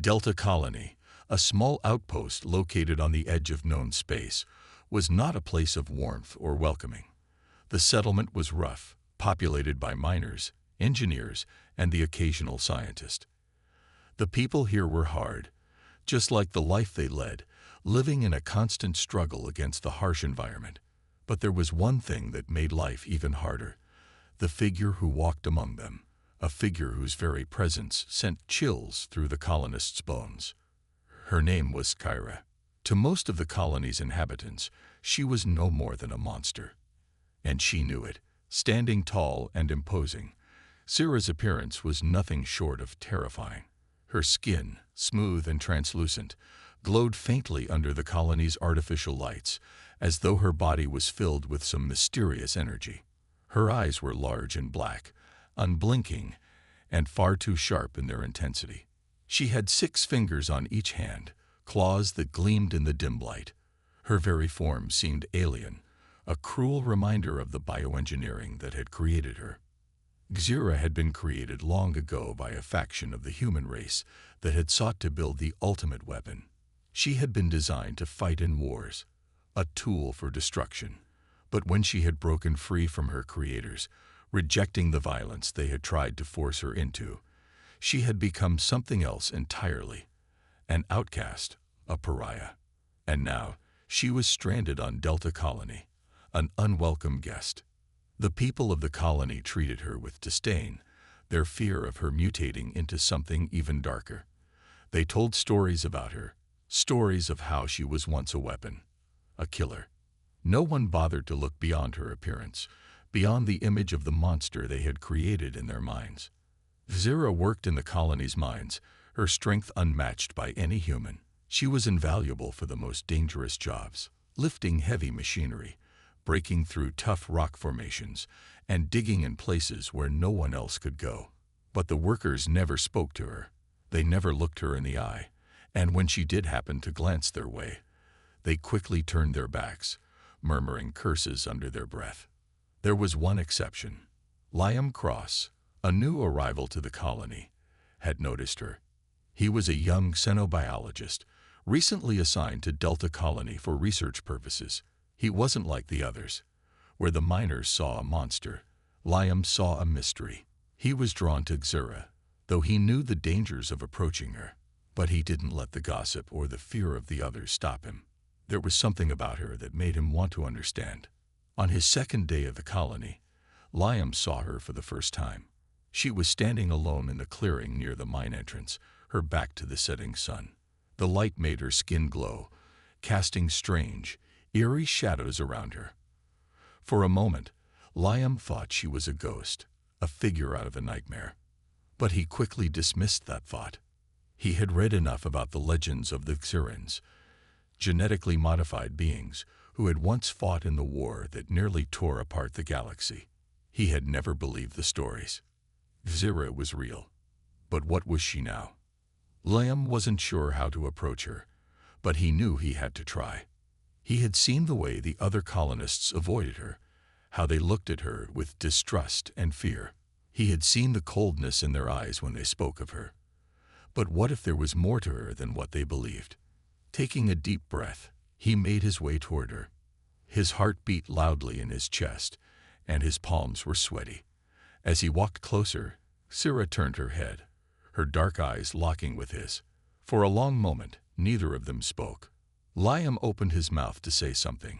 Delta Colony, a small outpost located on the edge of known space, was not a place of warmth or welcoming. The settlement was rough, populated by miners, engineers, and the occasional scientist. The people here were hard, just like the life they led, living in a constant struggle against the harsh environment. But there was one thing that made life even harder: the figure who walked among them, a figure whose very presence sent chills through the colonists' bones. Her name was Kyra. To most of the colony's inhabitants, she was no more than a monster. And she knew it. Standing tall and imposing, Kyra's appearance was nothing short of terrifying. Her skin, smooth and translucent, glowed faintly under the colony's artificial lights, as though her body was filled with some mysterious energy. Her eyes were large and black, unblinking, and far too sharp in their intensity. She had 6 fingers on each hand, claws that gleamed in the dim light. Her very form seemed alien, a cruel reminder of the bioengineering that had created her. Kyra had been created long ago by a faction of the human race that had sought to build the ultimate weapon. She had been designed to fight in wars, a tool for destruction. But when she had broken free from her creators, rejecting the violence they had tried to force her into, she had become something else entirely: an outcast, a pariah. And now she was stranded on Delta Colony, an unwelcome guest. The people of the colony treated her with disdain, their fear of her mutating into something even darker. They told stories about her, stories of how she was once a weapon, a killer. No one bothered to look beyond her appearance, beyond the image of the monster they had created in their minds. Kyra worked in the colony's mines, her strength unmatched by any human. She was invaluable for the most dangerous jobs, lifting heavy machinery, breaking through tough rock formations, and digging in places where no one else could go. But the workers never spoke to her. They never looked her in the eye, and when she did happen to glance their way, they quickly turned their backs, murmuring curses under their breath. There was one exception. Liam Cross, a new arrival to the colony, had noticed her. He was a young xenobiologist, recently assigned to Delta Colony for research purposes. He wasn't like the others. Where the miners saw a monster, Liam saw a mystery. He was drawn to Kyra, though he knew the dangers of approaching her. But he didn't let the gossip or the fear of the others stop him. There was something about her that made him want to understand. On his second day of the colony, Liam saw her for the first time. She was standing alone in the clearing near the mine entrance, her back to the setting sun. The light made her skin glow, casting strange, eerie shadows around her. For a moment, Liam thought she was a ghost, a figure out of a nightmare. But he quickly dismissed that thought. He had read enough about the legends of the Xyrans, genetically modified beings who had once fought in the war that nearly tore apart the galaxy. He had never believed the stories. Kyra was real. But what was she now? Liam wasn't sure how to approach her, but he knew he had to try. He had seen the way the other colonists avoided her, how they looked at her with distrust and fear. He had seen the coldness in their eyes when they spoke of her. But what if there was more to her than what they believed? Taking a deep breath, he made his way toward her. His heart beat loudly in his chest, and his palms were sweaty. As he walked closer, Kyra turned her head, her dark eyes locking with his. For a long moment, neither of them spoke. Liam opened his mouth to say something,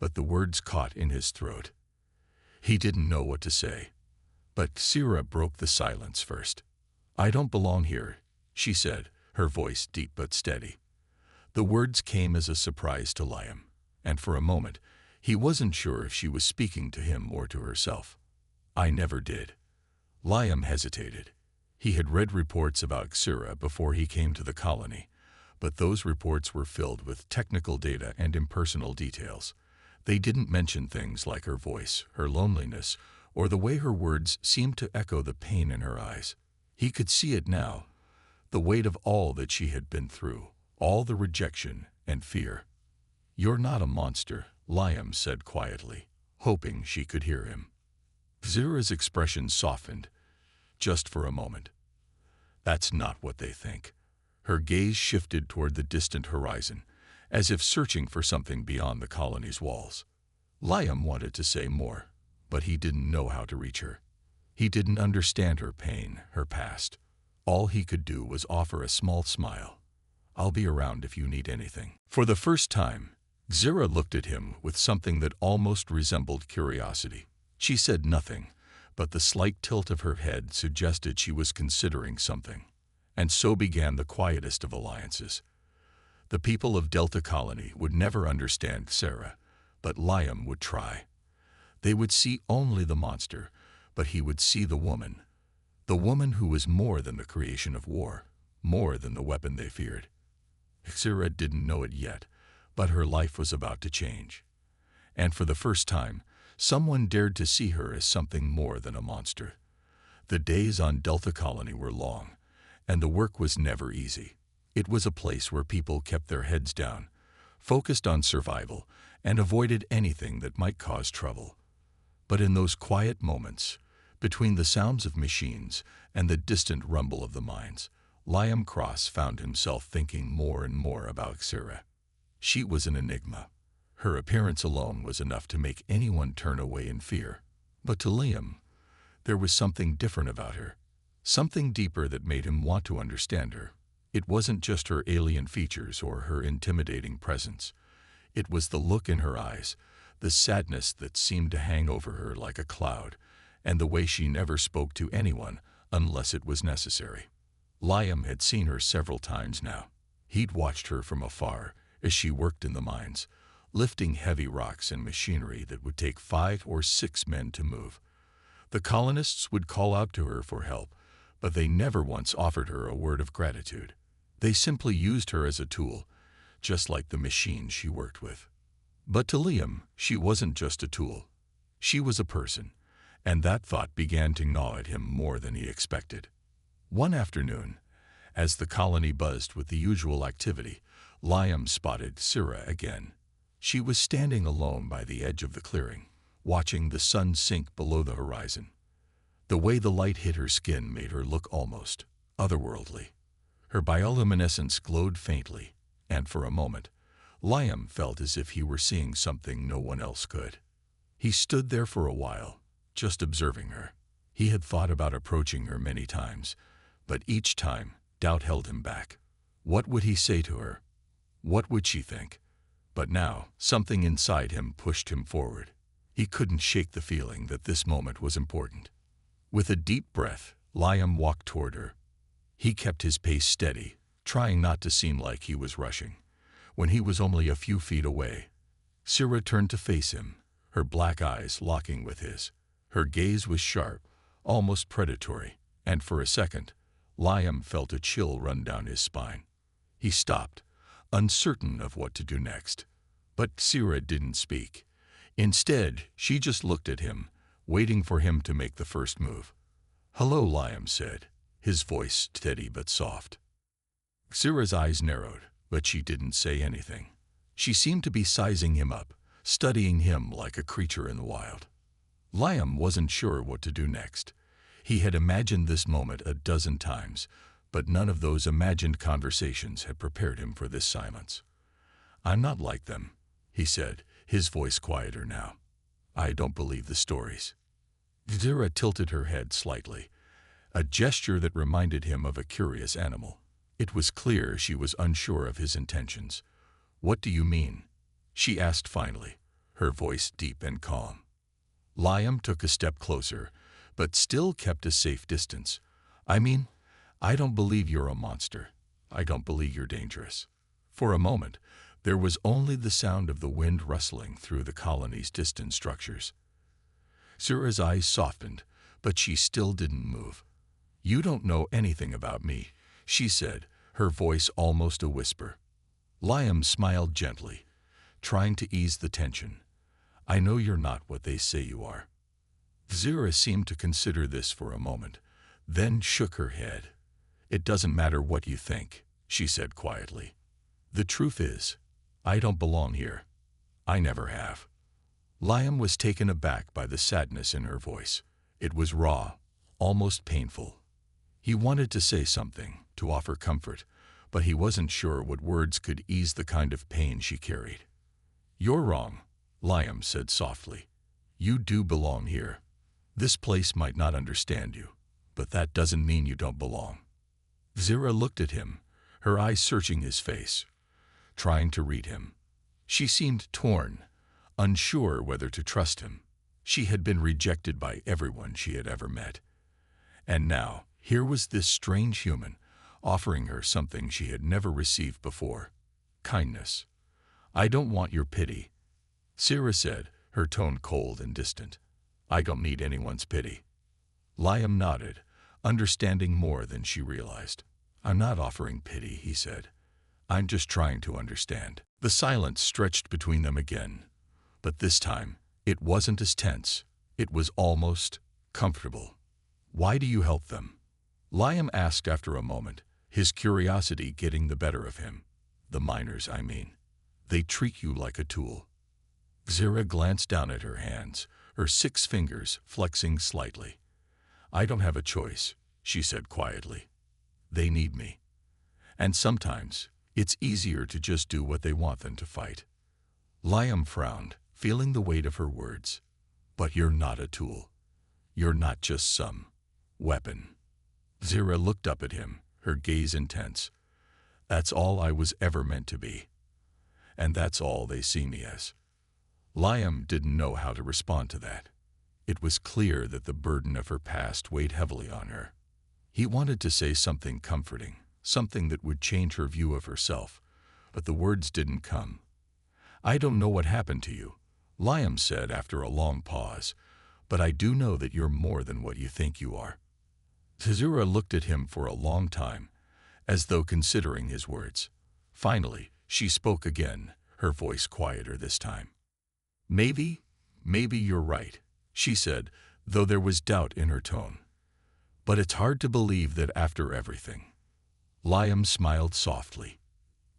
but the words caught in his throat. He didn't know what to say. But Kyra broke the silence first. "I don't belong here," she said, her voice deep but steady. The words came as a surprise to Liam, and for a moment, he wasn't sure if she was speaking to him or to herself. "I never did." Liam hesitated. He had read reports about Kyra before he came to the colony, but those reports were filled with technical data and impersonal details. They didn't mention things like her voice, her loneliness, or the way her words seemed to echo the pain in her eyes. He could see it now, the weight of all that she had been through, all the rejection and fear. "You're not a monster," Liam said quietly, hoping she could hear him. Kyra's expression softened, just for a moment. "That's not what they think." Her gaze shifted toward the distant horizon, as if searching for something beyond the colony's walls. Liam wanted to say more, but he didn't know how to reach her. He didn't understand her pain, her past. All he could do was offer a small smile. "I'll be around if you need anything." For the first time, Xira looked at him with something that almost resembled curiosity. She said nothing, but the slight tilt of her head suggested she was considering something. And so began the quietest of alliances. The people of Delta Colony would never understand Xira, but Liam would try. They would see only the monster, but he would see the woman who was more than the creation of war, more than the weapon they feared. Xira didn't know it yet, but her life was about to change. And for the first time, someone dared to see her as something more than a monster. The days on Delta Colony were long, and the work was never easy. It was a place where people kept their heads down, focused on survival, and avoided anything that might cause trouble. But in those quiet moments, between the sounds of machines and the distant rumble of the mines, Liam Cross found himself thinking more and more about Xira. She was an enigma. Her appearance alone was enough to make anyone turn away in fear. But to Liam, there was something different about her, something deeper that made him want to understand her. It wasn't just her alien features or her intimidating presence. It was the look in her eyes, the sadness that seemed to hang over her like a cloud, and the way she never spoke to anyone unless it was necessary. Liam had seen her several times now. He'd watched her from afar as she worked in the mines, lifting heavy rocks and machinery that would take 5 or 6 men to move. The colonists would call out to her for help, but they never once offered her a word of gratitude. They simply used her as a tool, just like the machines she worked with. But to Liam, she wasn't just a tool. She was a person, and that thought began to gnaw at him more than he expected. One afternoon, as the colony buzzed with the usual activity, Liam spotted Xira again. She was standing alone by the edge of the clearing, watching the sun sink below the horizon. The way the light hit her skin made her look almost otherworldly. Her bioluminescence glowed faintly, and for a moment, Liam felt as if he were seeing something no one else could. He stood there for a while, just observing her. He had thought about approaching her many times, but each time, doubt held him back. What would he say to her? What would she think? But now, something inside him pushed him forward. He couldn't shake the feeling that this moment was important. With a deep breath, Liam walked toward her. He kept his pace steady, trying not to seem like he was rushing. When he was only a few feet away, Xira turned to face him, her black eyes locking with his. Her gaze was sharp, almost predatory, and for a second, Liam felt a chill run down his spine. He stopped, uncertain of what to do next. But Xira didn't speak. Instead, she just looked at him, waiting for him to make the first move. "Hello," Liam said, his voice steady but soft. Xira's eyes narrowed, but she didn't say anything. She seemed to be sizing him up, studying him like a creature in the wild. Liam wasn't sure what to do next. He had imagined this moment a dozen times, but none of those imagined conversations had prepared him for this silence. "I'm not like them," he said, his voice quieter now. "I don't believe the stories." Xira tilted her head slightly, a gesture that reminded him of a curious animal. It was clear she was unsure of his intentions. "What do you mean?" she asked finally, her voice deep and calm. Liam took a step closer, but still kept a safe distance. "I mean, I don't believe you're a monster. I don't believe you're dangerous." For a moment, there was only the sound of the wind rustling through the colony's distant structures. Xira's eyes softened, but she still didn't move. "You don't know anything about me," she said, her voice almost a whisper. Liam smiled gently, trying to ease the tension. "I know you're not what they say you are." Xira seemed to consider this for a moment, then shook her head. "It doesn't matter what you think," she said quietly. "The truth is, I don't belong here. I never have." Liam was taken aback by the sadness in her voice. It was raw, almost painful. He wanted to say something, to offer comfort, but he wasn't sure what words could ease the kind of pain she carried. "You're wrong," Liam said softly. "You do belong here. This place might not understand you, but that doesn't mean you don't belong." Zira looked at him, her eyes searching his face, trying to read him. She seemed torn, unsure whether to trust him. She had been rejected by everyone she had ever met. And now, here was this strange human, offering her something she had never received before: kindness. "I don't want your pity," Zira said, her tone cold and distant. "I don't need anyone's pity." Liam nodded, understanding more than she realized. "I'm not offering pity," he said. "I'm just trying to understand." The silence stretched between them again, but this time it wasn't as tense. It was almost comfortable. "Why do you help them?" Liam asked after a moment, his curiosity getting the better of him. "The miners, I mean. They treat you like a tool." Zira glanced down at her hands, her 6 fingers flexing slightly. "I don't have a choice," she said quietly. "They need me. And sometimes it's easier to just do what they want than to fight." Liam frowned, feeling the weight of her words. "But you're not a tool. You're not just some weapon." Zira looked up at him, her gaze intense. "That's all I was ever meant to be. And that's all they see me as." Liam didn't know how to respond to that. It was clear that the burden of her past weighed heavily on her. He wanted to say something comforting, something that would change her view of herself, but the words didn't come. "I don't know what happened to you," Liam said after a long pause, "but I do know that you're more than what you think you are." Zira looked at him for a long time, as though considering his words. Finally, she spoke again, her voice quieter this time. Maybe you're right," she said, though there was doubt in her tone. "But it's hard to believe that after everything." Liam smiled softly.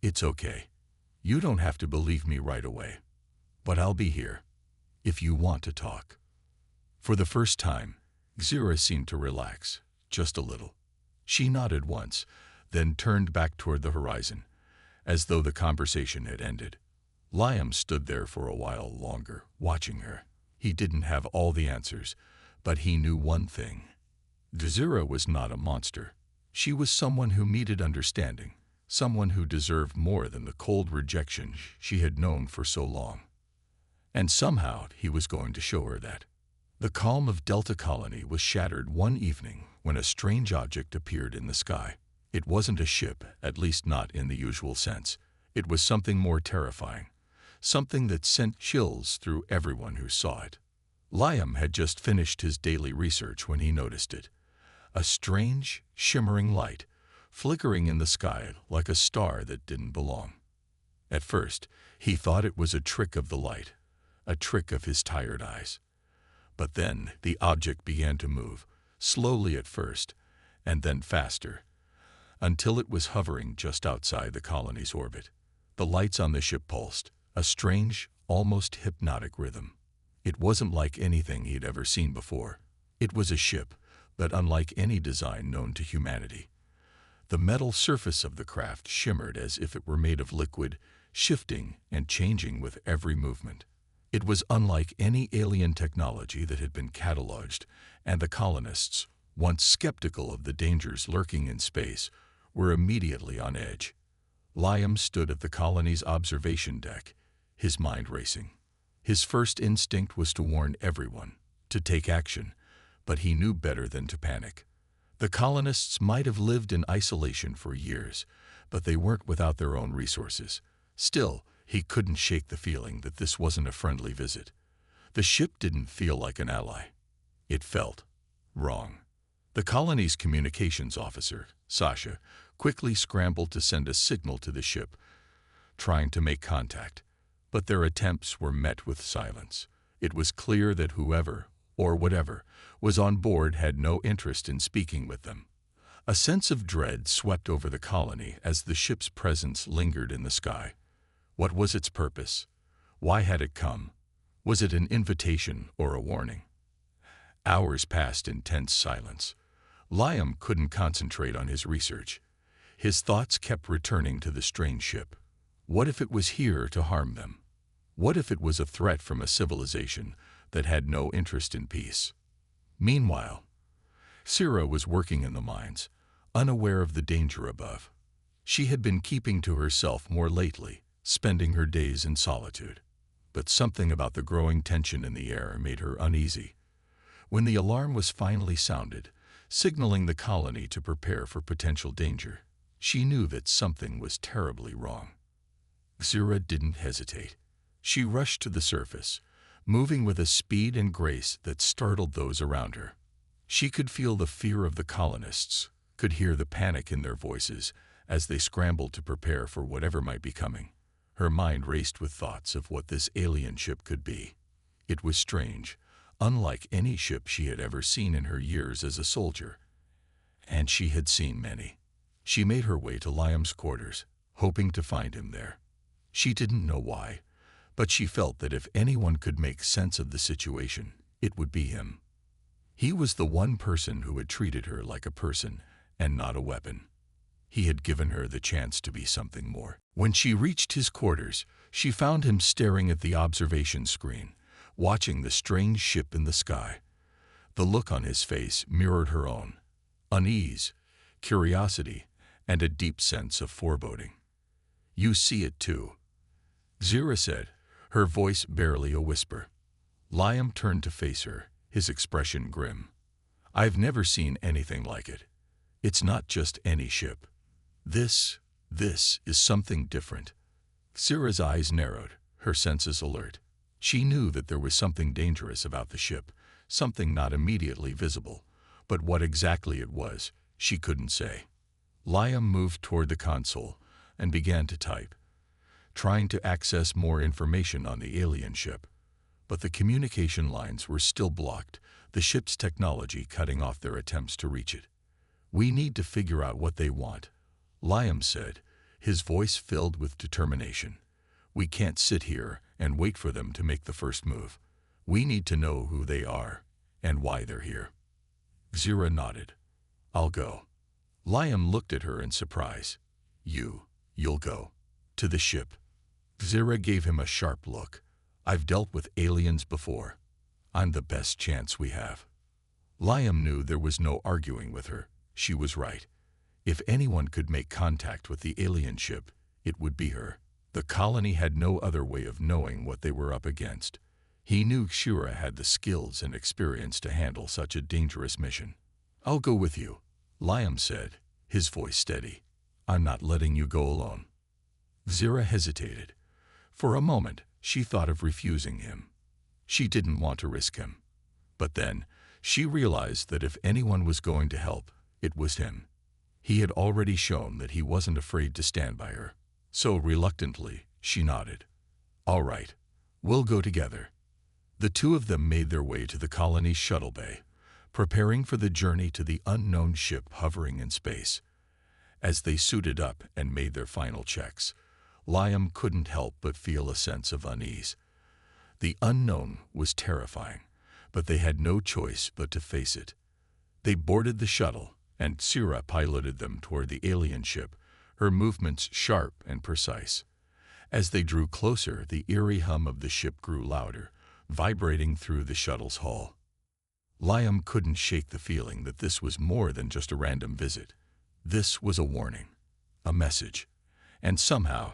"It's okay. You don't have to believe me right away. But I'll be here, if you want to talk." For the first time, Zira seemed to relax, just a little. She nodded once, then turned back toward the horizon, as though the conversation had ended. Liam stood there for a while longer, watching her. He didn't have all the answers, but he knew one thing. Zira was not a monster. She was someone who needed understanding, someone who deserved more than the cold rejection she had known for so long. And somehow he was going to show her that. The calm of Delta Colony was shattered one evening when a strange object appeared in the sky. It wasn't a ship, at least not in the usual sense. It was something more terrifying, something that sent chills through everyone who saw it. Liam had just finished his daily research when he noticed it. A strange, shimmering light, flickering in the sky like a star that didn't belong. At first, he thought it was a trick of the light, a trick of his tired eyes. But then the object began to move, slowly at first, and then faster, until it was hovering just outside the colony's orbit. The lights on the ship pulsed, a strange, almost hypnotic rhythm. It wasn't like anything he'd ever seen before. It was a ship, but unlike any design known to humanity. The metal surface of the craft shimmered as if it were made of liquid, shifting and changing with every movement. It was unlike any alien technology that had been cataloged, and the colonists, once skeptical of the dangers lurking in space, were immediately on edge. Liam stood at the colony's observation deck, his mind racing. His first instinct was to warn everyone, to take action, but he knew better than to panic. The colonists might have lived in isolation for years, but they weren't without their own resources. Still, he couldn't shake the feeling that this wasn't a friendly visit. The ship didn't feel like an ally. It felt wrong. The colony's communications officer, Sasha, quickly scrambled to send a signal to the ship, trying to make contact. But their attempts were met with silence. It was clear that whoever, or whatever, was on board had no interest in speaking with them. A sense of dread swept over the colony as the ship's presence lingered in the sky. What was its purpose? Why had it come? Was it an invitation or a warning? Hours passed in tense silence. Liam couldn't concentrate on his research. His thoughts kept returning to the strange ship. What if it was here to harm them? What if it was a threat from a civilization that had no interest in peace? Meanwhile, Sira was working in the mines, unaware of the danger above. She had been keeping to herself more lately, spending her days in solitude. But something about the growing tension in the air made her uneasy. When the alarm was finally sounded, signaling the colony to prepare for potential danger, she knew that something was terribly wrong. Sira didn't hesitate. She rushed to the surface, moving with a speed and grace that startled those around her. She could feel the fear of the colonists, could hear the panic in their voices as they scrambled to prepare for whatever might be coming. Her mind raced with thoughts of what this alien ship could be. It was strange, unlike any ship she had ever seen in her years as a soldier. And she had seen many. She made her way to Liam's quarters, hoping to find him there. She didn't know why, but she felt that if anyone could make sense of the situation, it would be him. He was the one person who had treated her like a person and not a weapon. He had given her the chance to be something more. When she reached his quarters, she found him staring at the observation screen, watching the strange ship in the sky. The look on his face mirrored her own: unease, curiosity, and a deep sense of foreboding. "You see it too," Sira said, her voice barely a whisper. Liam turned to face her, his expression grim. "I've never seen anything like it. It's not just any ship. This is something different." Sira's eyes narrowed, her senses alert. She knew that there was something dangerous about the ship, something not immediately visible, but what exactly it was, she couldn't say. Liam moved toward the console and began to type, trying to access more information on the alien ship. But the communication lines were still blocked, the ship's technology cutting off their attempts to reach it. "We need to figure out what they want," Liam said, his voice filled with determination. "We can't sit here and wait for them to make the first move. We need to know who they are and why they're here." Sira nodded. "I'll go." Liam looked at her in surprise. You'll go? To the ship?" Sira gave him a sharp look. "I've dealt with aliens before. I'm the best chance we have." Liam knew there was no arguing with her. She was right. If anyone could make contact with the alien ship, it would be her. The colony had no other way of knowing what they were up against. He knew Shira had the skills and experience to handle such a dangerous mission. "I'll go with you," Liam said, his voice steady. "I'm not letting you go alone." Sira hesitated. For a moment, she thought of refusing him. She didn't want to risk him. But then, she realized that if anyone was going to help, it was him. He had already shown that he wasn't afraid to stand by her. So reluctantly, she nodded. "All right, we'll go together." The two of them made their way to the colony's shuttle bay, preparing for the journey to the unknown ship hovering in space. As they suited up and made their final checks, Liam couldn't help but feel a sense of unease. The unknown was terrifying, but they had no choice but to face it. They boarded the shuttle, and Sira piloted them toward the alien ship, her movements sharp and precise. As they drew closer, the eerie hum of the ship grew louder, vibrating through the shuttle's hull. Liam couldn't shake the feeling that this was more than just a random visit. This was a warning, a message, and somehow,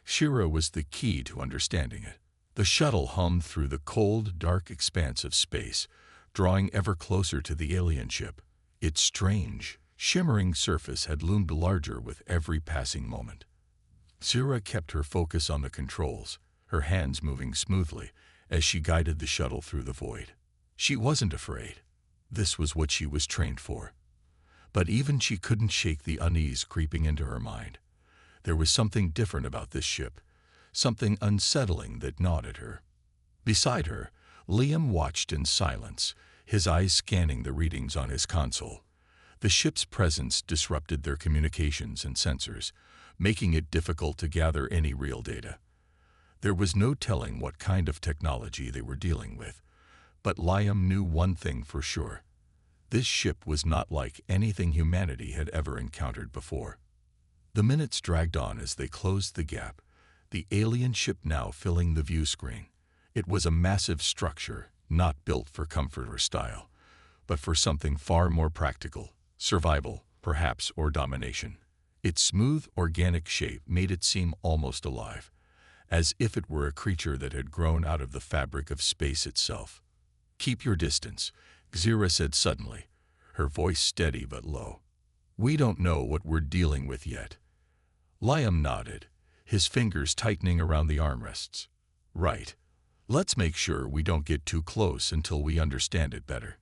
Shira was the key to understanding it. The shuttle hummed through the cold, dark expanse of space, drawing ever closer to the alien ship. Its strange, shimmering surface had loomed larger with every passing moment. Sira kept her focus on the controls, her hands moving smoothly as she guided the shuttle through the void. She wasn't afraid. This was what she was trained for. But even she couldn't shake the unease creeping into her mind. There was something different about this ship, something unsettling that gnawed at her. Beside her, Liam watched in silence, his eyes scanning the readings on his console. The ship's presence disrupted their communications and sensors, making it difficult to gather any real data. There was no telling what kind of technology they were dealing with, but Liam knew one thing for sure. This ship was not like anything humanity had ever encountered before. The minutes dragged on as they closed the gap, the alien ship now filling the view screen. It was a massive structure, not built for comfort or style, but for something far more practical, survival, perhaps, or domination. Its smooth, organic shape made it seem almost alive, as if it were a creature that had grown out of the fabric of space itself. "Keep your distance," Xira said suddenly, her voice steady but low. "We don't know what we're dealing with yet." Liam nodded, his fingers tightening around the armrests. "Right. Let's make sure we don't get too close until we understand it better."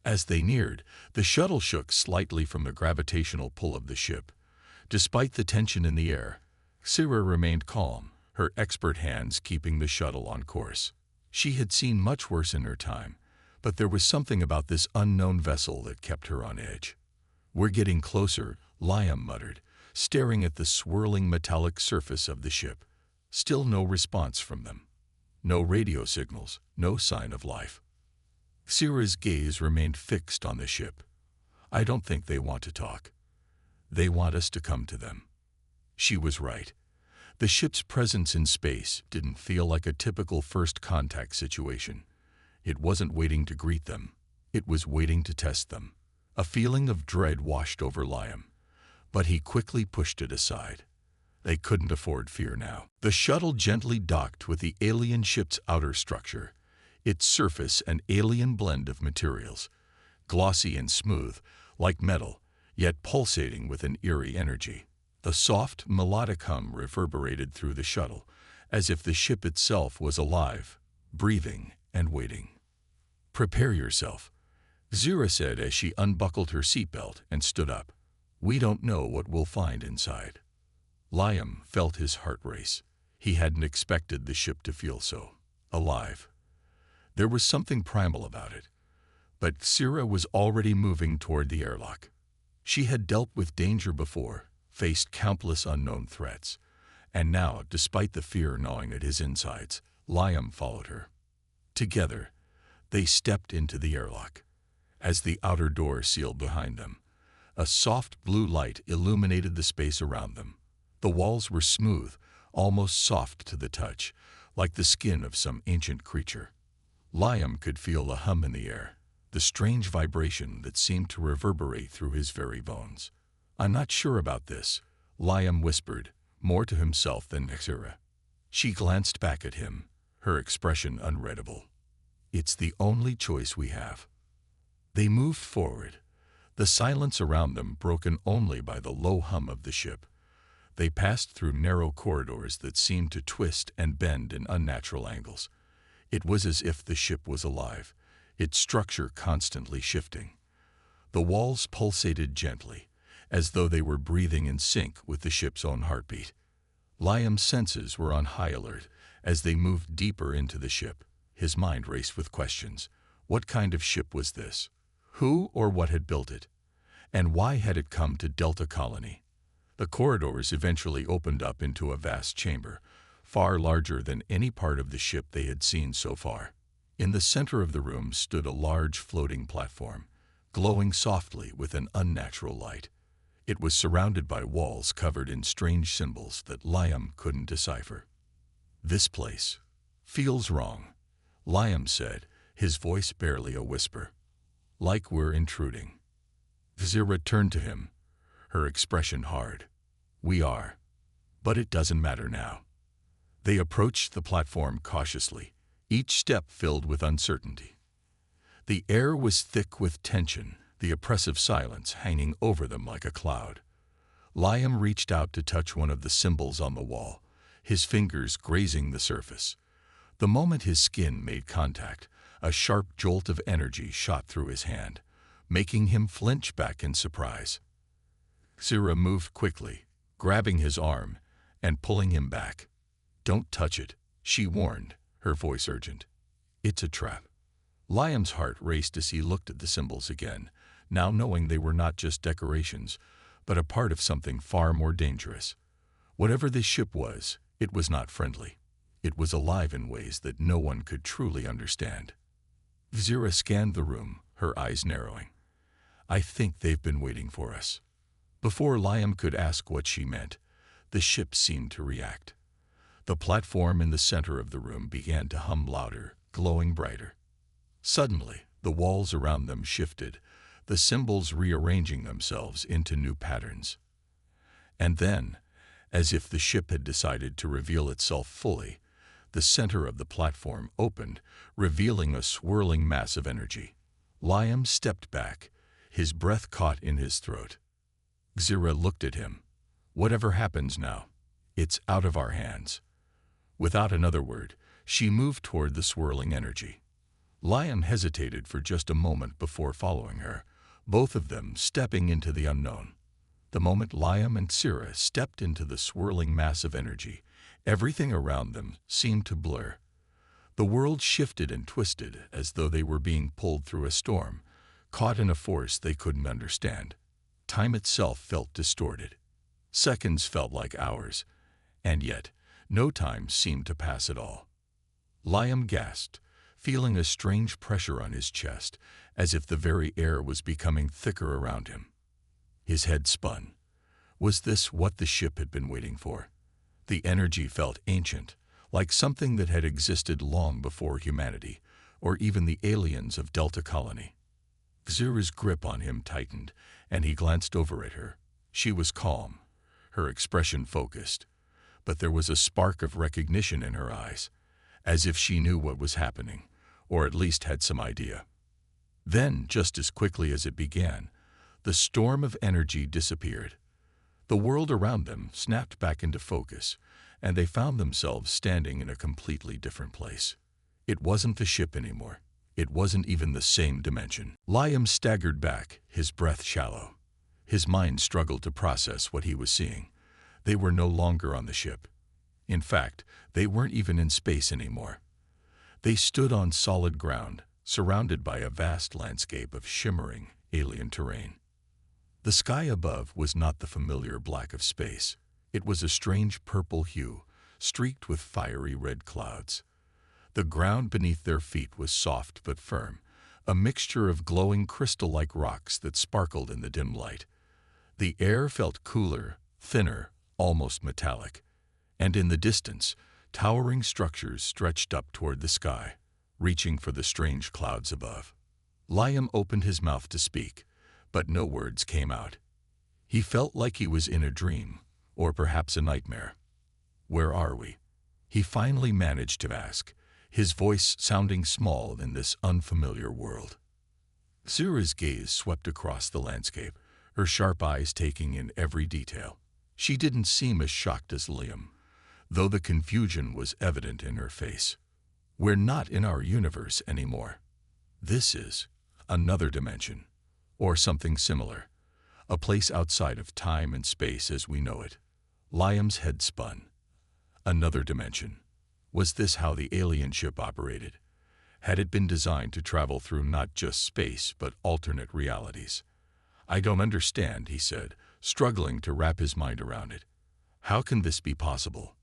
As they neared, the shuttle shook slightly from the gravitational pull of the ship. Despite the tension in the air, Xira remained calm, her expert hands keeping the shuttle on course. She had seen much worse in her time, but there was something about this unknown vessel that kept her on edge. "We're getting closer," Liam muttered, staring at the swirling metallic surface of the ship. Still no response from them. No radio signals, no sign of life. Xira's gaze remained fixed on the ship. "I don't think they want to talk. They want us to come to them." She was right. The ship's presence in space didn't feel like a typical first contact situation. It wasn't waiting to greet them. It was waiting to test them. A feeling of dread washed over Liam, but he quickly pushed it aside. They couldn't afford fear now. The shuttle gently docked with the alien ship's outer structure, its surface an alien blend of materials, glossy and smooth, like metal, yet pulsating with an eerie energy. A soft, melodic hum reverberated through the shuttle, as if the ship itself was alive, breathing, and waiting. "Prepare yourself," Xira said as she unbuckled her seatbelt and stood up. "We don't know what we'll find inside." Liam felt his heart race. He hadn't expected the ship to feel so alive. There was something primal about it. But Xira was already moving toward the airlock. She had dealt with danger before, faced countless unknown threats, and now, despite the fear gnawing at his insides, Liam followed her. Together, they stepped into the airlock. As the outer door sealed behind them, a soft blue light illuminated the space around them. The walls were smooth, almost soft to the touch, like the skin of some ancient creature. Liam could feel the hum in the air, the strange vibration that seemed to reverberate through his very bones. "I'm not sure about this," Liam whispered, more to himself than Xira. She glanced back at him, her expression unreadable. "It's the only choice we have." They moved forward, the silence around them broken only by the low hum of the ship. They passed through narrow corridors that seemed to twist and bend in unnatural angles. It was as if the ship was alive, its structure constantly shifting. The walls pulsated gently, as though they were breathing in sync with the ship's own heartbeat. Liam's senses were on high alert as they moved deeper into the ship. His mind raced with questions. What kind of ship was this? Who or what had built it? And why had it come to Delta Colony? The corridors eventually opened up into a vast chamber, far larger than any part of the ship they had seen so far. In the center of the room stood a large floating platform, glowing softly with an unnatural light. It was surrounded by walls covered in strange symbols that Liam couldn't decipher. "This place feels wrong," Liam said, his voice barely a whisper. "Like we're intruding." Xira turned to him, her expression hard. "We are. But it doesn't matter now." They approached the platform cautiously, each step filled with uncertainty. The air was thick with tension, the oppressive silence hanging over them like a cloud. Liam reached out to touch one of the symbols on the wall, his fingers grazing the surface. The moment his skin made contact, a sharp jolt of energy shot through his hand, making him flinch back in surprise. Xira moved quickly, grabbing his arm and pulling him back. "Don't touch it," she warned, her voice urgent. "It's a trap." Liam's heart raced as he looked at the symbols again, now knowing they were not just decorations, but a part of something far more dangerous. Whatever this ship was, it was not friendly. It was alive in ways that no one could truly understand. Xira scanned the room, her eyes narrowing. "I think they've been waiting for us." Before Liam could ask what she meant, the ship seemed to react. The platform in the center of the room began to hum louder, glowing brighter. Suddenly, the walls around them shifted, the symbols rearranging themselves into new patterns. And then, as if the ship had decided to reveal itself fully, the center of the platform opened, revealing a swirling mass of energy. Liam stepped back, his breath caught in his throat. Xira looked at him. Whatever happens now, it's out of our hands. Without another word, she moved toward the swirling energy. Liam hesitated for just a moment before following her, both of them stepping into the unknown. The moment Liam and Xira stepped into the swirling mass of energy, everything around them seemed to blur. The world shifted and twisted as though they were being pulled through a storm, caught in a force they couldn't understand. Time itself felt distorted. Seconds felt like hours, and yet no time seemed to pass at all. Liam gasped, feeling a strange pressure on his chest, as if the very air was becoming thicker around him. His head spun. Was this what the ship had been waiting for? The energy felt ancient, like something that had existed long before humanity, or even the aliens of Delta Colony. Xira's grip on him tightened, and he glanced over at her. She was calm, her expression focused, but there was a spark of recognition in her eyes, as if she knew what was happening, or at least had some idea. Then, just as quickly as it began, the storm of energy disappeared. The world around them snapped back into focus, and they found themselves standing in a completely different place. It wasn't the ship anymore. It wasn't even the same dimension. Liam staggered back, his breath shallow. His mind struggled to process what he was seeing. They were no longer on the ship. In fact, they weren't even in space anymore. They stood on solid ground, surrounded by a vast landscape of shimmering, alien terrain. The sky above was not the familiar black of space. It was a strange purple hue, streaked with fiery red clouds. The ground beneath their feet was soft but firm, a mixture of glowing crystal-like rocks that sparkled in the dim light. The air felt cooler, thinner, almost metallic, and in the distance, towering structures stretched up toward the sky, reaching for the strange clouds above. Liam opened his mouth to speak, but no words came out. He felt like he was in a dream, or perhaps a nightmare. "Where are we?" he finally managed to ask, his voice sounding small in this unfamiliar world. Xira's gaze swept across the landscape, her sharp eyes taking in every detail. She didn't seem as shocked as Liam, though the confusion was evident in her face. "We're not in our universe anymore. This is another dimension, or something similar, a place outside of time and space as we know it." Liam's head spun. Another dimension. Was this how the alien ship operated? Had it been designed to travel through not just space, but alternate realities? "I don't understand," he said, struggling to wrap his mind around it. "How can this be possible?"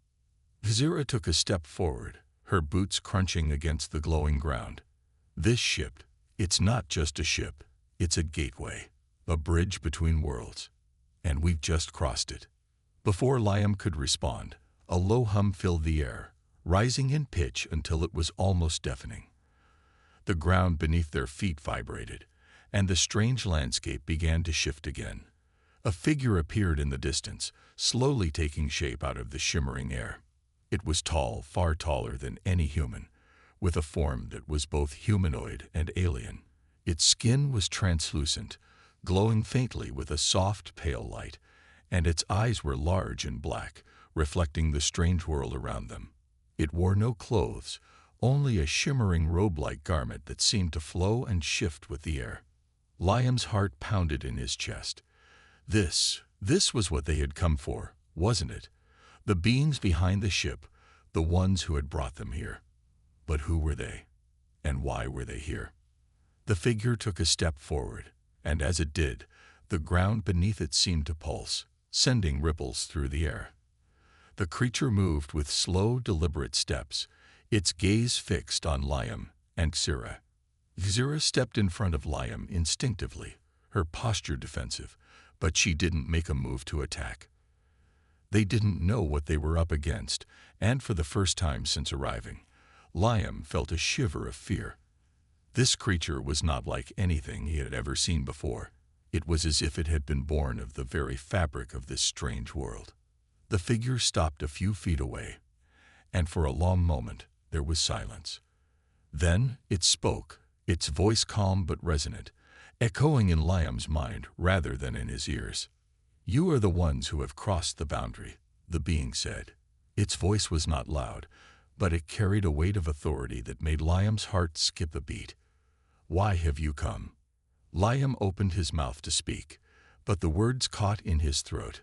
Xira took a step forward, her boots crunching against the glowing ground. "This ship, it's not just a ship, it's a gateway, a bridge between worlds. And we've just crossed it." Before Liam could respond, a low hum filled the air, rising in pitch until it was almost deafening. The ground beneath their feet vibrated, and the strange landscape began to shift again. A figure appeared in the distance, slowly taking shape out of the shimmering air. It was tall, far taller than any human, with a form that was both humanoid and alien. Its skin was translucent, glowing faintly with a soft, pale light, and its eyes were large and black, reflecting the strange world around them. It wore no clothes, only a shimmering robe-like garment that seemed to flow and shift with the air. Liam's heart pounded in his chest. This was what they had come for, wasn't it? The beings behind the ship, the ones who had brought them here. But who were they? And why were they here? The figure took a step forward, and as it did, the ground beneath it seemed to pulse, sending ripples through the air. The creature moved with slow, deliberate steps, its gaze fixed on Liam and Xira. Xira stepped in front of Liam instinctively, her posture defensive, but she didn't make a move to attack. They didn't know what they were up against, and for the first time since arriving, Liam felt a shiver of fear. This creature was not like anything he had ever seen before. It was as if it had been born of the very fabric of this strange world. The figure stopped a few feet away, and for a long moment there was silence. Then it spoke, its voice calm but resonant, echoing in Liam's mind rather than in his ears. "You are the ones who have crossed the boundary," the being said. Its voice was not loud, but it carried a weight of authority that made Liam's heart skip a beat. "Why have you come?" Liam opened his mouth to speak, but the words caught in his throat.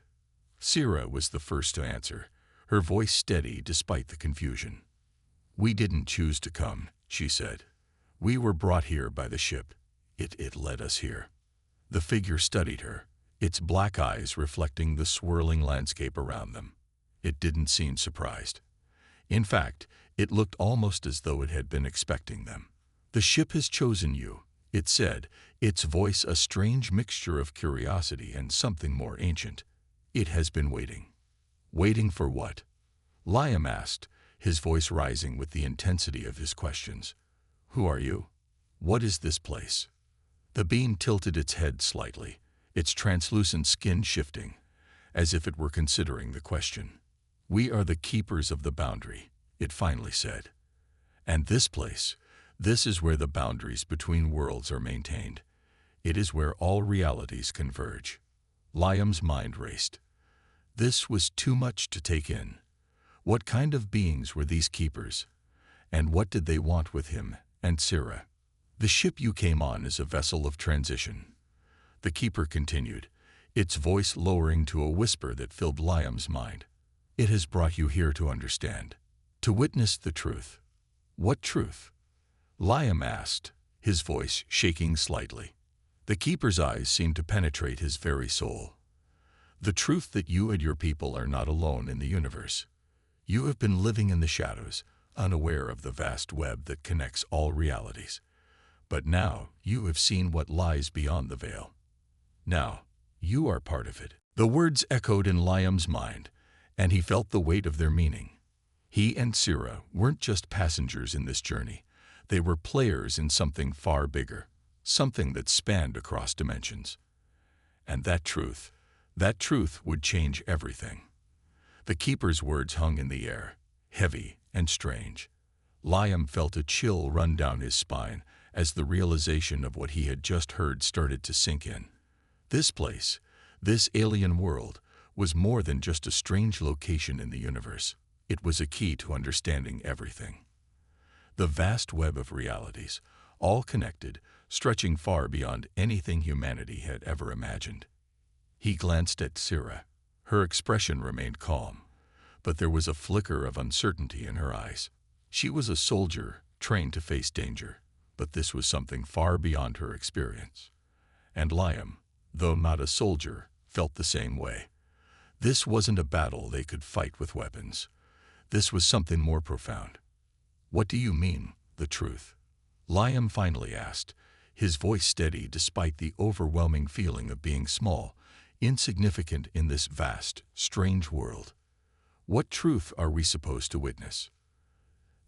Sira was the first to answer, her voice steady despite the confusion. "We didn't choose to come," she said. "We were brought here by the ship. It led us here." The figure studied her, its black eyes reflecting the swirling landscape around them. It didn't seem surprised. In fact, it looked almost as though it had been expecting them. "The ship has chosen you," it said, its voice a strange mixture of curiosity and something more ancient. "It has been waiting." "Waiting for what?" Liam asked, his voice rising with the intensity of his questions. "Who are you? What is this place?" The being tilted its head slightly, its translucent skin shifting, as if it were considering the question. "We are the keepers of the boundary," it finally said. "And this place, this is where the boundaries between worlds are maintained. It is where all realities converge." Liam's mind raced. This was too much to take in. What kind of beings were these keepers? And what did they want with him and Sira? "The ship you came on is a vessel of transition," the keeper continued, its voice lowering to a whisper that filled Liam's mind. "It has brought you here to understand, to witness the truth." "What truth?" Liam asked, his voice shaking slightly. The keeper's eyes seemed to penetrate his very soul. "The truth that you and your people are not alone in the universe. You have been living in the shadows, unaware of the vast web that connects all realities. But now you have seen what lies beyond the veil. Now you are part of it." The words echoed in Liam's mind, and he felt the weight of their meaning. He and Sira weren't just passengers in this journey. They were players in something far bigger, something that spanned across dimensions. And that truth would change everything. The keeper's words hung in the air, heavy and strange. Liam felt a chill run down his spine as the realization of what he had just heard started to sink in. This place, this alien world, was more than just a strange location in the universe. It was a key to understanding everything. The vast web of realities, all connected, stretching far beyond anything humanity had ever imagined. He glanced at Sira. Her expression remained calm, but there was a flicker of uncertainty in her eyes. She was a soldier, trained to face danger, but this was something far beyond her experience. And Liam, though not a soldier, felt the same way. This wasn't a battle they could fight with weapons. This was something more profound. "What do you mean, the truth?" Liam finally asked, his voice steady despite the overwhelming feeling of being small, insignificant in this vast, strange world. "What truth are we supposed to witness?"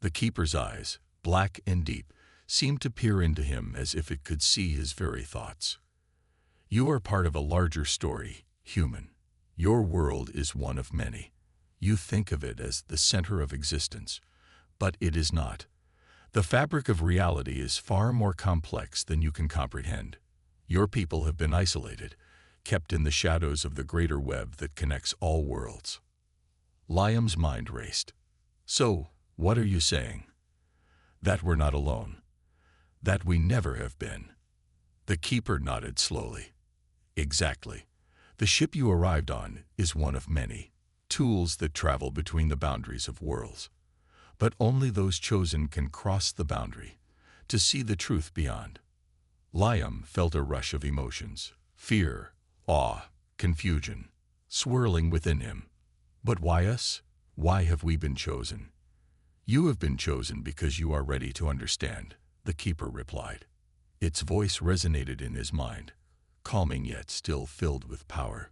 The keeper's eyes, black and deep, seemed to peer into him as if it could see his very thoughts. "You are part of a larger story, human. Your world is one of many. You think of it as the center of existence, but it is not. The fabric of reality is far more complex than you can comprehend. Your people have been isolated, kept in the shadows of the greater web that connects all worlds." Liam's mind raced. "So, what are you saying?" "That we're not alone. That we never have been." The keeper nodded slowly. "Exactly. The ship you arrived on is one of many tools that travel between the boundaries of worlds. But only those chosen can cross the boundary, to see the truth beyond." Liam felt a rush of emotions, fear, awe, confusion, swirling within him. "But why us? Why have we been chosen?" "You have been chosen because you are ready to understand," the keeper replied. Its voice resonated in his mind, calming yet still filled with power.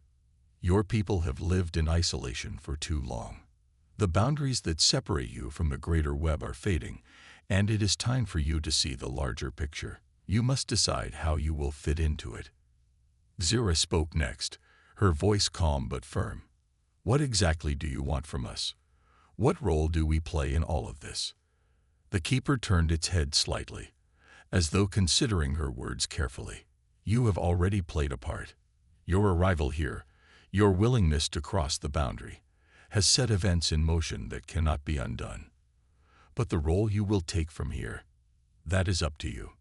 Your people have lived in isolation for too long. The boundaries that separate you from the greater web are fading, and it is time for you to see the larger picture. You must decide how you will fit into it. Zira spoke next, her voice calm but firm. What exactly do you want from us? What role do we play in all of this? The keeper turned its head slightly, as though considering her words carefully. You have already played a part. Your arrival here, your willingness to cross the boundary, has set events in motion that cannot be undone. But the role you will take from here, that is up to you.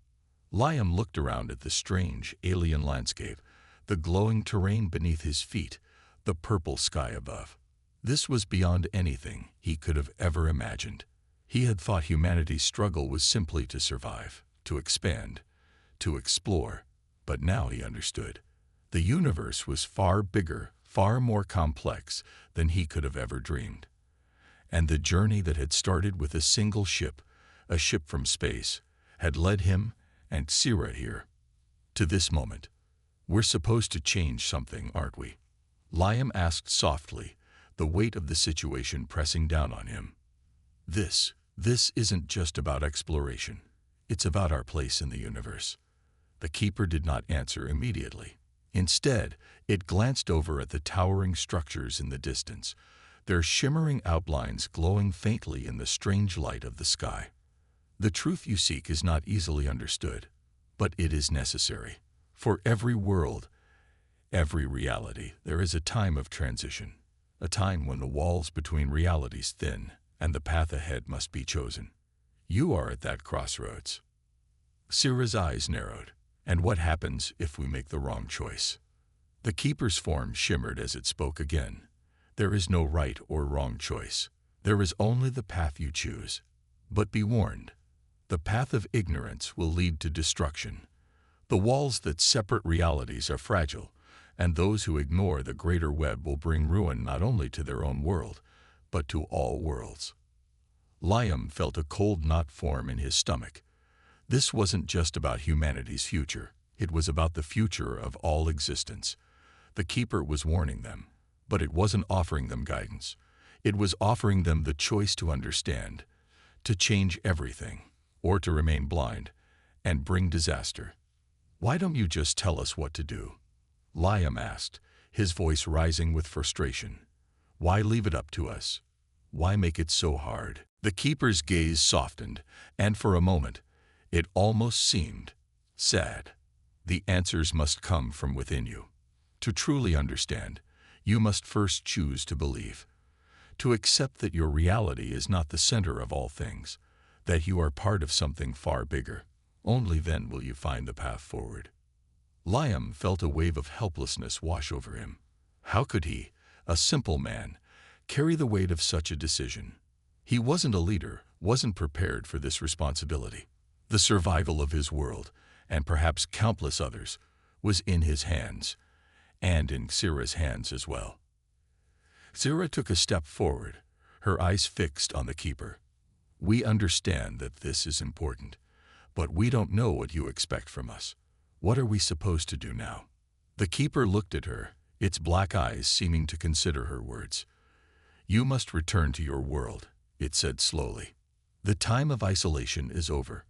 Liam looked around at the strange, alien landscape, the glowing terrain beneath his feet, the purple sky above. This was beyond anything he could have ever imagined. He had thought humanity's struggle was simply to survive, to expand, to explore, but now he understood. The universe was far bigger, far more complex than he could have ever dreamed. And the journey that had started with a single ship, a ship from space, had led him and Sira here, to this moment. We're supposed to change something, aren't we? Liam asked softly, the weight of the situation pressing down on him. This isn't just about exploration. It's about our place in the universe. The keeper did not answer immediately. Instead, it glanced over at the towering structures in the distance, their shimmering outlines glowing faintly in the strange light of the sky. The truth you seek is not easily understood, but it is necessary. For every world, every reality, there is a time of transition, a time when the walls between realities thin and the path ahead must be chosen. You are at that crossroads. Sira's eyes narrowed. And what happens if we make the wrong choice? The keeper's form shimmered as it spoke again. There is no right or wrong choice. There is only the path you choose. But be warned, the path of ignorance will lead to destruction. The walls that separate realities are fragile, and those who ignore the greater web will bring ruin not only to their own world, but to all worlds. Liam felt a cold knot form in his stomach. This wasn't just about humanity's future. It was about the future of all existence. The keeper was warning them, but it wasn't offering them guidance. It was offering them the choice to understand, to change everything, or to remain blind and bring disaster. Why don't you just tell us what to do? Liam asked, his voice rising with frustration. Why leave it up to us? Why make it so hard? The keeper's gaze softened, and for a moment, it almost seemed sad. The answers must come from within you. To truly understand, you must first choose to believe, to accept that your reality is not the center of all things, that you are part of something far bigger. Only then will you find the path forward. Liam felt a wave of helplessness wash over him. How could he, a simple man, carry the weight of such a decision? He wasn't a leader, wasn't prepared for this responsibility. The survival of his world, and perhaps countless others, was in his hands, and in Sira's hands as well. Sira took a step forward, her eyes fixed on the keeper. We understand that this is important, but we don't know what you expect from us. What are we supposed to do now? The keeper looked at her, its black eyes seeming to consider her words. You must return to your world, it said slowly. The time of isolation is over.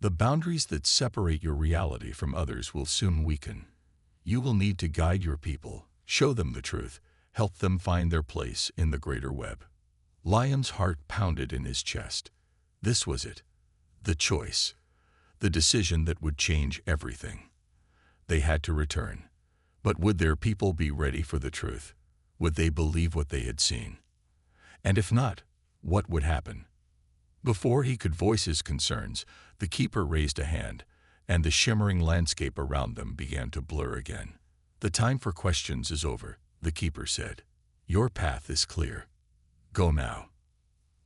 The boundaries that separate your reality from others will soon weaken. You will need to guide your people, show them the truth, help them find their place in the greater web. Liam's heart pounded in his chest. This was it. The choice. The decision that would change everything. They had to return. But would their people be ready for the truth? Would they believe what they had seen? And if not, what would happen? Before he could voice his concerns, the keeper raised a hand, and the shimmering landscape around them began to blur again. The time for questions is over, the keeper said. Your path is clear. Go now.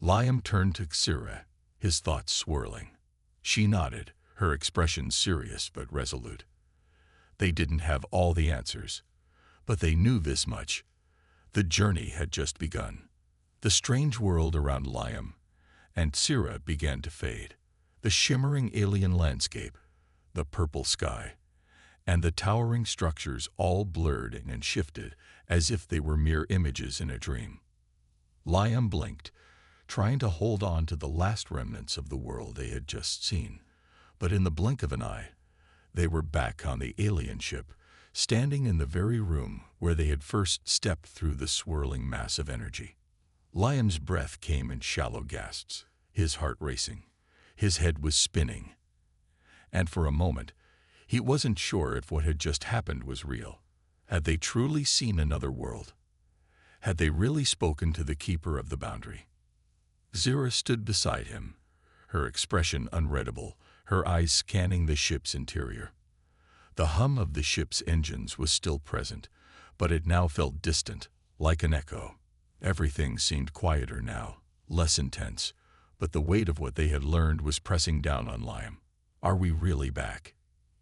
Liam turned to Sira, his thoughts swirling. She nodded, her expression serious but resolute. They didn't have all the answers, but they knew this much. The journey had just begun. The strange world around Liam and Sira began to fade. The shimmering alien landscape, the purple sky, and the towering structures all blurred and shifted as if they were mere images in a dream. Liam blinked, trying to hold on to the last remnants of the world they had just seen. But in the blink of an eye, they were back on the alien ship, standing in the very room where they had first stepped through the swirling mass of energy. Liam's breath came in shallow gasps, his heart racing. His head was spinning. And for a moment, he wasn't sure if what had just happened was real. Had they truly seen another world? Had they really spoken to the keeper of the boundary? Zira stood beside him, her expression unreadable, her eyes scanning the ship's interior. The hum of the ship's engines was still present, but it now felt distant, like an echo. Everything seemed quieter now, less intense, but the weight of what they had learned was pressing down on Liam. "Are we really back?"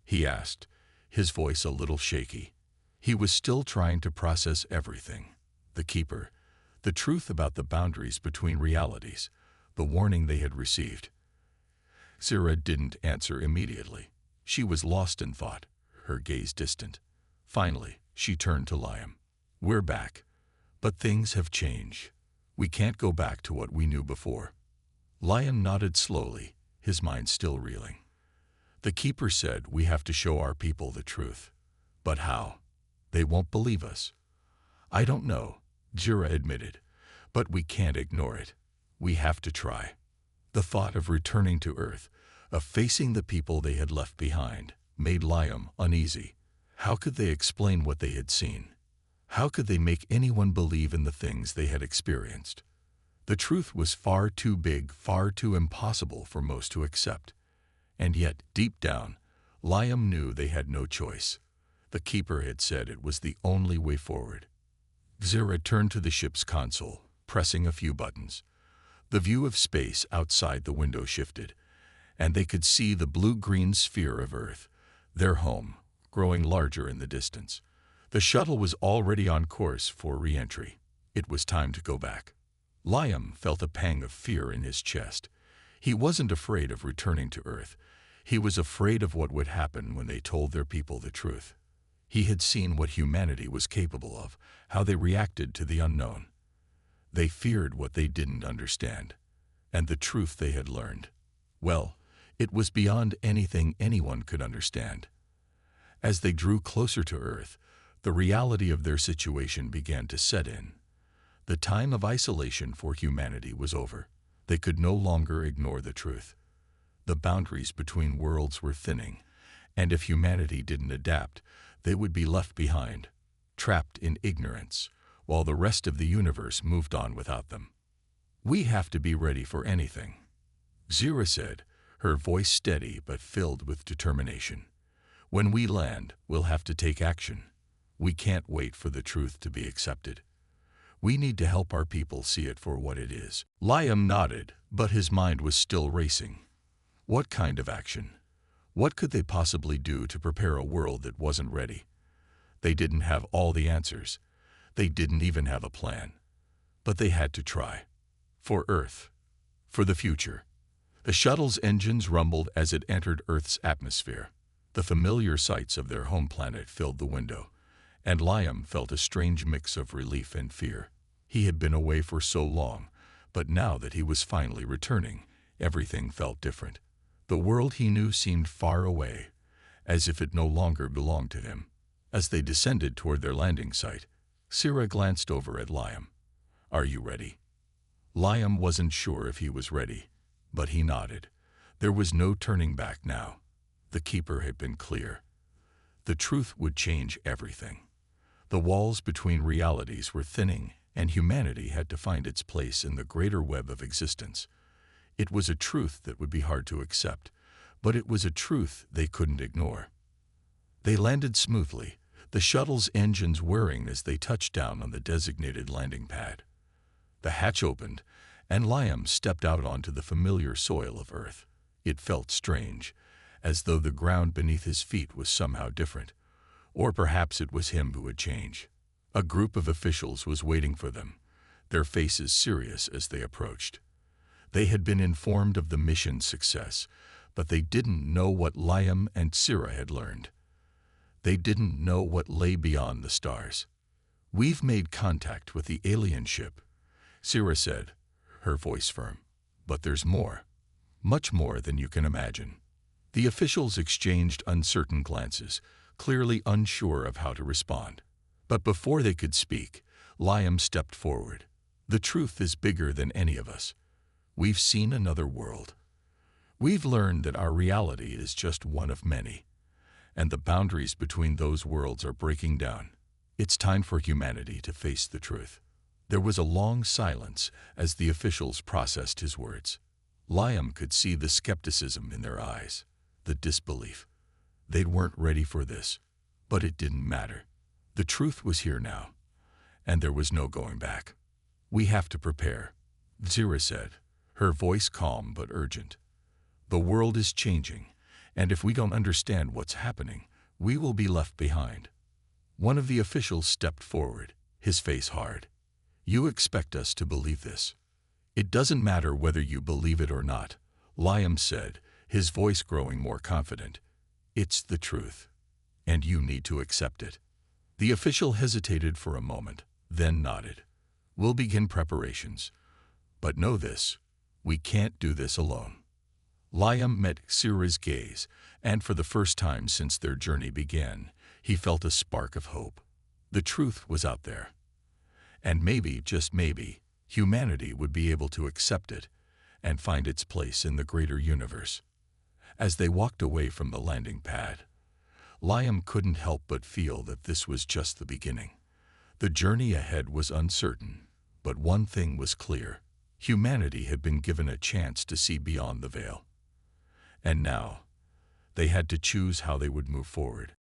he asked, his voice a little shaky. He was still trying to process everything. The keeper, the truth about the boundaries between realities, the warning they had received. Zira didn't answer immediately. She was lost in thought, her gaze distant. Finally, she turned to Liam. "We're back, but things have changed. We can't go back to what we knew before." Liam nodded slowly, his mind still reeling. "The keeper said we have to show our people the truth. But how? They won't believe us." "I don't know," Zira admitted, "but we can't ignore it. We have to try." The thought of returning to Earth, of facing the people they had left behind, made Liam uneasy. How could they explain what they had seen? How could they make anyone believe in the things they had experienced? The truth was far too big, far too impossible for most to accept. And yet, deep down, Liam knew they had no choice. The keeper had said it was the only way forward. Zira turned to the ship's console, pressing a few buttons. The view of space outside the window shifted, and they could see the blue-green sphere of Earth, their home, growing larger in the distance. The shuttle was already on course for re-entry. It was time to go back. Liam felt a pang of fear in his chest. He wasn't afraid of returning to Earth. He was afraid of what would happen when they told their people the truth. He had seen what humanity was capable of, how they reacted to the unknown. They feared what they didn't understand, and the truth they had learned. Well, it was beyond anything anyone could understand. As they drew closer to Earth, the reality of their situation began to set in. The time of isolation for humanity was over. They could no longer ignore the truth. The boundaries between worlds were thinning, and if humanity didn't adapt, they would be left behind, trapped in ignorance, while the rest of the universe moved on without them. "We have to be ready for anything," Zira said, her voice steady but filled with determination. "When we land, we'll have to take action. We can't wait for the truth to be accepted. We need to help our people see it for what it is." Liam nodded, but his mind was still racing. What kind of action? What could they possibly do to prepare a world that wasn't ready? They didn't have all the answers. They didn't even have a plan. But they had to try. For Earth. For the future. The shuttle's engines rumbled as it entered Earth's atmosphere. The familiar sights of their home planet filled the window, and Liam felt a strange mix of relief and fear. He had been away for so long, but now that he was finally returning, everything felt different. The world he knew seemed far away, as if it no longer belonged to him. As they descended toward their landing site, Zira glanced over at Liam. "Are you ready?" Liam wasn't sure if he was ready, but he nodded. There was no turning back now. The keeper had been clear. The truth would change everything. The walls between realities were thinning, and humanity had to find its place in the greater web of existence. It was a truth that would be hard to accept, but it was a truth they couldn't ignore. They landed smoothly, the shuttle's engines whirring as they touched down on the designated landing pad. The hatch opened, and Liam stepped out onto the familiar soil of Earth. It felt strange, as though the ground beneath his feet was somehow different. Or perhaps it was him who had changed. A group of officials was waiting for them, their faces serious as they approached. They had been informed of the mission's success, but they didn't know what Liam and Zira had learned. They didn't know what lay beyond the stars. "We've made contact with the alien ship," Syrah said, her voice firm. "But there's more. Much more than you can imagine." The officials exchanged uncertain glances, clearly unsure of how to respond. But before they could speak, Liam stepped forward. "The truth is bigger than any of us. We've seen another world. We've learned that our reality is just one of many, and the boundaries between those worlds are breaking down. It's time for humanity to face the truth." There was a long silence as the officials processed his words. Liam could see the skepticism in their eyes, the disbelief. They weren't ready for this, but it didn't matter. The truth was here now, and there was no going back. "We have to prepare," Syrah said, her voice calm but urgent. "The world is changing, and if we don't understand what's happening, we will be left behind." One of the officials stepped forward, his face hard. "You expect us to believe this?" "It doesn't matter whether you believe it or not," Liam said, his voice growing more confident. "It's the truth, and you need to accept it." The official hesitated for a moment, then nodded. "We'll begin preparations. But know this, we can't do this alone." Liam met Syrah's gaze, and for the first time since their journey began, he felt a spark of hope. The truth was out there. And maybe, just maybe, humanity would be able to accept it and find its place in the greater universe. As they walked away from the landing pad, Liam couldn't help but feel that this was just the beginning. The journey ahead was uncertain, but one thing was clear. Humanity had been given a chance to see beyond the veil. And now, they had to choose how they would move forward.